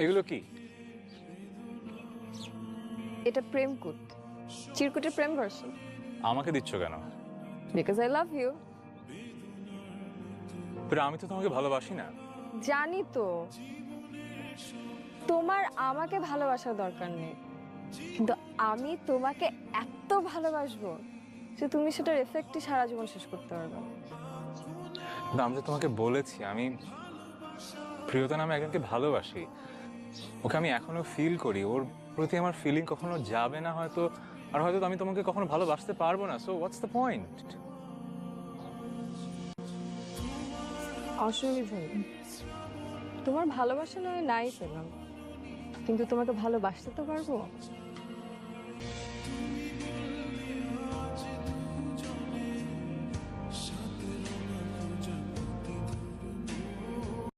এগুলো কি? এটা প্রেমকুট, চিরকুটের প্রেম ভার্সন। আমাকে দিচ্ছ কেন? Because I love you. কিন্তু আমি তো তোমাকে ভালোবাসি না। জানি তো তোমার আমাকে ভালোবাসার দরকার নেই, কিন্তু আমি তোমাকে এত ভালোবাসবো যে তুমি সেটার এফেক্টই সারা জীবন শেষ করতে পারবে না। কিন্তু আমি তো তোমাকে বলেছি আমি প্রিয়তা নামে একজনকে ভালোবাসি। ওকে আমি এখনো ফিল করি, ওর প্রতি আমার ফিলিং কখনো যাবে না হয়তো, আর হয়তো আমি তোমাকে কখনো ভালোবাসতে পারবো না। So what's the point? অসুবিধা নেই, তোমার ভালোবাসা নয় নাই পেলাম, কিন্তু তোমাকে ভালোবাসতে তো পারবো।